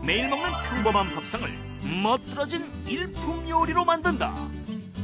매일 먹는 평범한 밥상을 멋들어진 일품 요리로 만든다.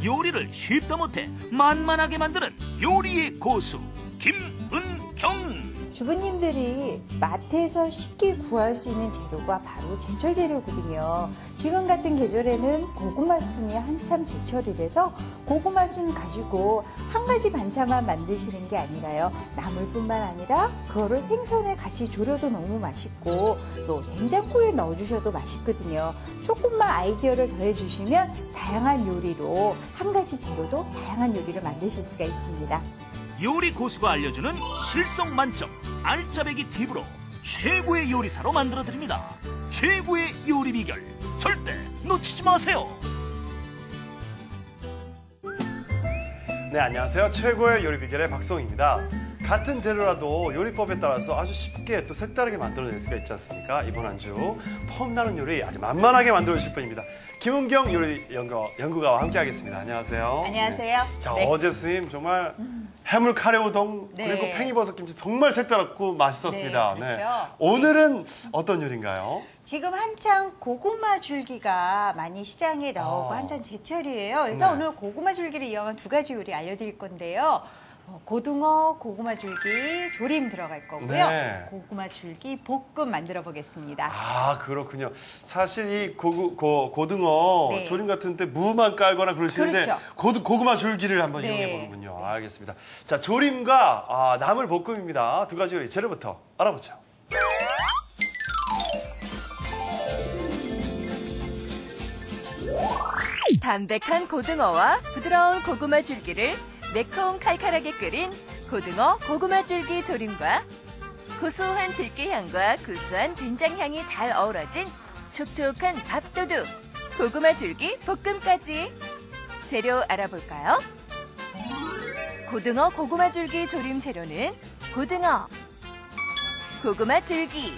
요리를 쉽다 못해 만만하게 만드는 요리의 고수 김은경. 주부님들이 마트에서 쉽게 구할 수 있는 재료가 바로 제철 재료거든요. 지금 같은 계절에는 고구마 순이 한참 제철이라서 고구마 순 가지고 한 가지 반찬만 만드시는 게 아니라요. 나물뿐만 아니라 그거를 생선에 같이 졸여도 너무 맛있고 또 된장국에 넣어주셔도 맛있거든요. 조금만 아이디어를 더해주시면 다양한 요리로 한 가지 재료도 다양한 요리를 만드실 수가 있습니다. 요리 고수가 알려주는 실속 만점 알짜배기 팁으로 최고의 요리사로 만들어드립니다. 최고의 요리 비결 절대 놓치지 마세요. 네, 안녕하세요. 최고의 요리 비결의 박성입니다. 같은 재료라도 요리법에 따라서 아주 쉽게 또 색다르게 만들어낼 수가 있지 않습니까? 이번 한 주 폼나는 요리 아주 만만하게 만들어주실 분입니다. 김은경 요리 연구가와 함께 하겠습니다. 안녕하세요. 안녕하세요. 네. 자, 네. 어제 선생님 정말 해물 카레 우동 네. 그리고 팽이버섯 김치 정말 색다르고 맛있었습니다. 네, 그렇죠. 오늘은 어떤 요리인가요? 지금 한창 고구마 줄기가 많이 시장에 나오고 한창 제철이에요. 그래서 네. 오늘 고구마 줄기를 이용한 두 가지 요리 알려드릴 건데요. 고등어 고구마 줄기 조림 들어갈 거고요. 네. 고구마 줄기 볶음 만들어 보겠습니다. 아, 그렇군요. 사실 이 고등어 네. 조림 같은 때 무만 깔거나 그러시는데 그렇죠. 고구마 줄기를 한번 네. 이용해 보는군요. 알겠습니다. 자, 조림과 나물 볶음입니다. 두 가지 요리 재료부터 알아보죠. 담백한 고등어와 부드러운 고구마 줄기를 매콤 칼칼하게 끓인 고등어 고구마 줄기 조림과 고소한 들깨향과 구수한 된장향이 잘 어우러진 촉촉한 밥도둑 고구마 줄기 볶음까지. 재료 알아볼까요? 고등어 고구마 줄기 조림 재료는 고등어, 고구마 줄기,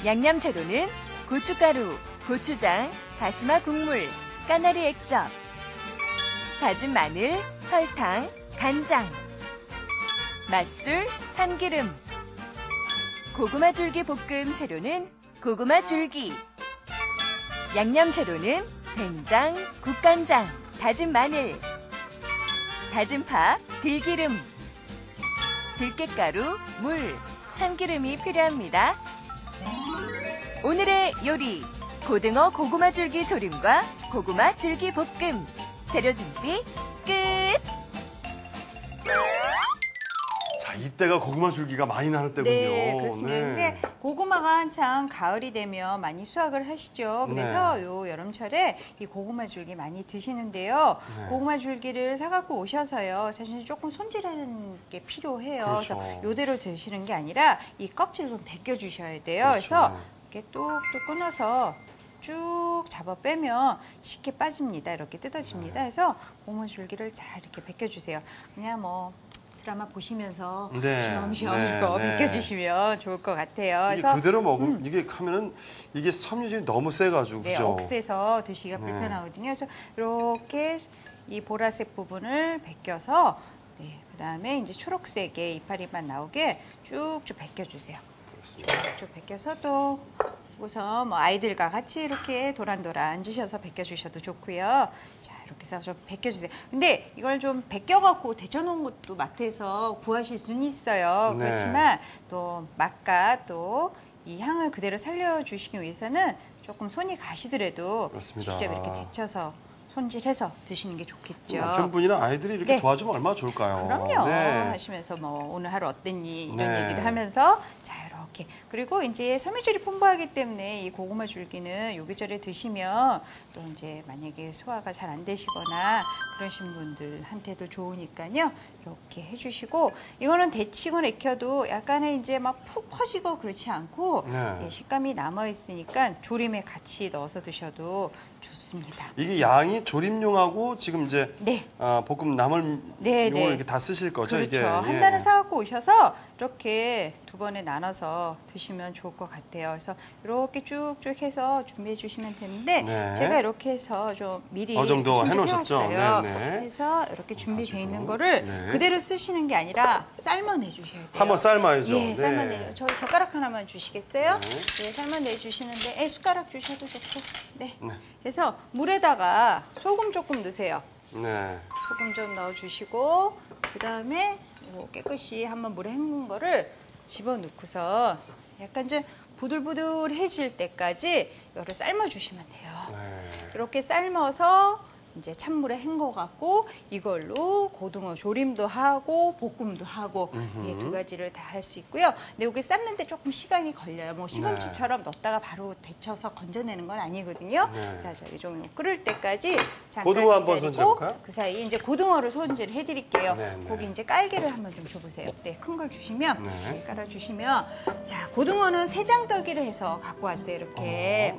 양념 재료는 고춧가루, 고추장, 다시마 국물, 까나리 액젓, 다진 마늘, 설탕, 간장, 맛술, 참기름. 고구마 줄기 볶음 재료는 고구마 줄기. 양념 재료는 된장, 국간장, 다진 마늘, 다진 파, 들기름, 들깨가루, 물, 참기름이 필요합니다. 오늘의 요리, 고등어 고구마 줄기 조림과 고구마 줄기 볶음. 재료 준비 끝! 자, 이때가 고구마 줄기가 많이 나는 때군요. 네, 그렇습니다. 네. 이제 고구마가 한창 가을이 되면 많이 수확을 하시죠. 그래서 네. 요 여름철에 이 고구마 줄기 많이 드시는데요. 네. 고구마 줄기를 사갖고 오셔서요. 사실 조금 손질하는 게 필요해요. 그렇죠. 그래서 요대로 드시는 게 아니라 이 껍질을 좀 벗겨주셔야 돼요. 그렇죠. 그래서 이렇게 뚝뚝 끊어서 쭉 잡아 빼면 쉽게 빠집니다. 이렇게 뜯어집니다. 그래서 고구마 줄기를 잘 이렇게 벗겨주세요. 그냥 뭐 드라마 보시면서 네, 쉬엄쉬엄 네, 이거 네. 벗겨주시면 좋을 것 같아요. 이게 그대로 먹으면 이게 하면은 이게 섬유질이 너무 세가지고 네, 그죠? 억세서 드시기가 네. 불편하거든요. 그래서 이렇게 이 보라색 부분을 벗겨서 네, 그다음에 이제 초록색의 이파리만 나오게 쭉쭉 벗겨주세요. 그렇습니다. 쭉 벗겨서 또 우선 뭐 아이들과 같이 이렇게 도란도란 앉으셔서 벗겨주셔도 좋고요. 자, 이렇게 해서 좀 벗겨주세요. 근데 이걸 좀 벗겨갖고 데쳐놓은 것도 마트에서 구하실 수는 있어요. 네. 그렇지만 또 맛과 또 이 향을 그대로 살려주시기 위해서는 조금 손이 가시더라도 그렇습니다. 직접 이렇게 데쳐서 손질해서 드시는 게 좋겠죠. 남편분이나 아이들이 이렇게 네. 도와주면 얼마나 좋을까요? 그럼요. 네. 하시면서 뭐 오늘 하루 어땠니 이런 네. 얘기도 하면서 자 이렇게 그리고 이제 섬유질이 풍부하기 때문에 이 고구마 줄기는 요 계절에 드시면 또 이제 만약에 소화가 잘 안 되시거나 그러신 분들한테도 좋으니까요. 이렇게 해주시고 이거는 데치고 익혀도 약간의 이제 막 푹 퍼지고 그렇지 않고 네. 예, 식감이 남아 있으니까 조림에 같이 넣어서 드셔도 좋습니다. 이게 양이 조림용하고 지금 이제 네. 볶음 나물용을 네, 네. 이렇게 다 쓰실 거죠? 그렇죠. 이게 한 예. 단을 사갖고 오셔서 이렇게 두 번에 나눠서 드시면 좋을 것 같아요. 그래서 이렇게 쭉쭉 해서 준비해 주시면 되는데 네. 제가 이렇게 해서 좀 미리 어느 정도 손질해 해놓으셨죠? 왔어요. 네, 네. 해서 이렇게 준비되어 있는 거를 네. 그대로 쓰시는 게 아니라 삶아내 주셔야 돼요. 한번 삶아야죠. 예, 삶아내. 네. 저희 젓가락 하나만 주시겠어요? 네. 예, 삶아내 주시는데, 숟가락 주셔도 좋고. 네. 네. 그래서 물에다가 소금 조금 넣으세요. 네. 소금 좀 넣어주시고, 그 다음에 깨끗이 한번 물에 헹군 거를 집어넣고서 약간 좀 부들부들해질 때까지 이거를 삶아주시면 돼요. 네. 이렇게 삶아서 이제 찬물에 헹궈갖고 이걸로 고등어 조림도 하고 볶음도 하고 예, 두 가지를 다 할 수 있고요. 근데 여기 삶는데 조금 시간이 걸려요. 뭐 시금치처럼 넣었다가 바로 데쳐서 건져내는 건 아니거든요. 네. 자, 저희 좀 끓을 때까지 잠깐 고등어 한번 기다리고 손질해볼까요? 그 사이 이제 고등어를 손질을 해드릴게요. 네, 네. 거기 이제 깔개를 한번 좀 줘보세요. 네, 큰 걸 주시면 네. 네, 깔아주시면 자, 고등어는 세장뜨기를 해서 갖고 왔어요. 이렇게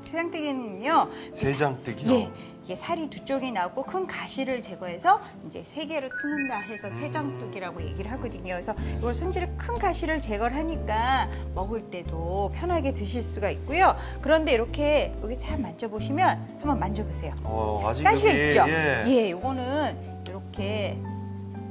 세장뜨기는요. 세장뜨기요? 예. 이게 살이 두 쪽이 나고 큰 가시를 제거해서 이제 세 개를 뜯는다 해서 세장뜨기라고 얘기를 하거든요. 그래서 이걸 손질을 큰 가시를 제거를 하니까 먹을 때도 편하게 드실 수가 있고요. 그런데 이렇게 여기 잘 만져보시면 한번 만져보세요. 아직 가시가 여기, 있죠? 예. 예, 요거는 이렇게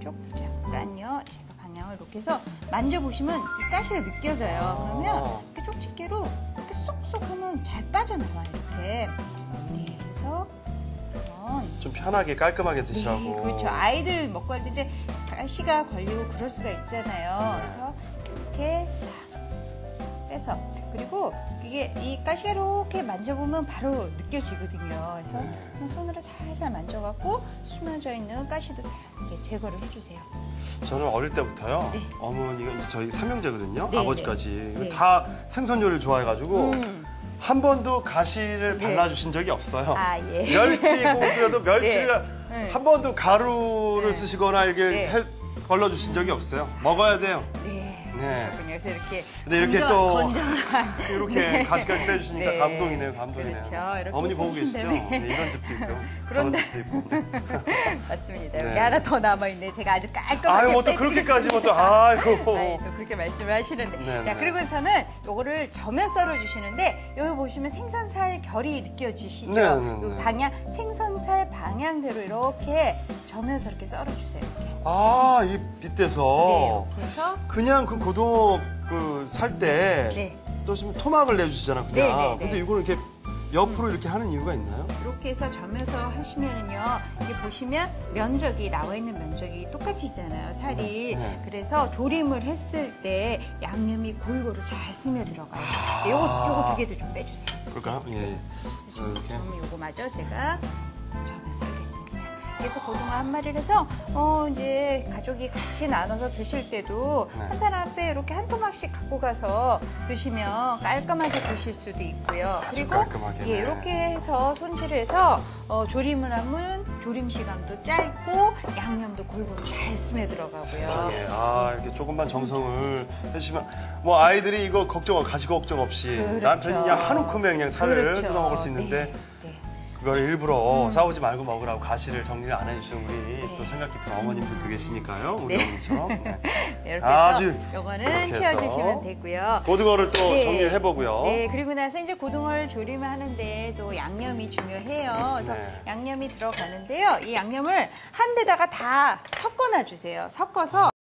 쭉 잠깐요. 제가 방향을 이렇게 해서 만져보시면 이 가시가 느껴져요. 그러면 이렇게 쪽집게로 이렇게 쏙쏙 하면 잘 빠져나와요. 이렇게. 네, 그래서 좀 편하게 깔끔하게 네, 드시라고. 그렇죠. 아이들 먹고 할 때 이제 가시가 걸리고 그럴 수가 있잖아요. 그래서 이렇게 자, 빼서 그리고 이게 이 가시가 이렇게 만져보면 바로 느껴지거든요. 그래서 손으로 살살 만져갖고 숨어져 있는 가시도 잘 이렇게 제거를 해주세요. 저는 어릴 때부터요. 네. 어머니가 이제 저희 삼형제거든요. 네, 아버지까지. 네. 다 생선 요리를 좋아해가지고 한 번도 가시를 네. 발라주신 적이 없어요. 아, 예. 멸치고기라도 멸치를 네. 네. 한 번도 가루를 네. 쓰시거나 이렇게 네. 걸러주신 적이 없어요. 먹어야 돼요. 네. 네. 그러셨군요. 그래서 이렇게 근데 이렇게 또 건조한 이렇게 네. 가시까지 빼주시니까 네. 감동이네요, 감동이네요. 그렇죠. 이렇게 어머니 보고 계시죠? 사신다며. 네, 이런 집도 있고, 저런 그런데- 집도 있고. 맞습니다. 네. 여기 하나 더 남아있네. 제가 아주 깔끔하게 아유, 뭐또 그렇게까지 또, 아이고. 아이, 또 그렇게 말씀을 하시는데. 네, 자, 네. 그리고서는 요거를 점에 썰어주시는데, 여기 보시면 생선살 결이 느껴지시죠? 네, 네, 요 네. 방향, 생선살 방향대로 이렇게 점에서 이렇게 썰어주세요. 이렇게. 아, 이 빗대서. 네, 이렇게 해서. 그냥 그 고등어 그 살 때 네. 또 지금 토막을 내주시잖아, 그냥. 네, 네, 네. 근데 이거는 이렇게 옆으로 이렇게 하는 이유가 있나요? 이렇게 해서 점에서 하시면은요, 이게 보시면 면적이, 나와 있는 면적이 똑같이잖아요, 살이. 네. 그래서 조림을 했을 때 양념이 골고루 잘 스며들어가요. 네, 요거 두 개도 좀 빼주세요. 그럴까요? 예. 빼주세요. 이렇게. 그럼 요거 마저 제가 점에 썰겠습니다. 그래서 고등어 한 마리를 해서 이제 가족이 같이 나눠서 드실 때도 네. 한 사람 앞에 이렇게 한 토막씩 갖고 가서 드시면 깔끔하게 드실 수도 있고요. 아주 깔끔하게, 예, 네. 이렇게 해서 손질을 해서 조림을 하면 조림 시간도 짧고 양념도 골고루 잘 스며들어가고요. 세상에. 아, 이렇게 조금만 정성을 해주시면, 뭐 아이들이 이거 가시 걱정 없이 그렇죠. 남편이 그냥 한 움큼에 그냥 살을 그렇죠. 뜯어 먹을 수 있는데 네, 네. 그걸 일부러 싸우지 말고 먹으라고 가시를 정리를 안 해주시는 우리 네. 또 생각 깊은 어머님들도 계시니까요. 우리 네. 어머니처럼. 네. 네, 이렇게 아주 해서 요거는 이렇게 해서 채워주시면 되고요. 고등어를 또 네. 정리를 해보고요. 네, 그리고 나서 이제 고등어를 조림을 하는데 또 양념이 중요해요. 그래서 네. 양념이 들어가는데요. 이 양념을 한 데다가 다 섞어놔 주세요. 섞어서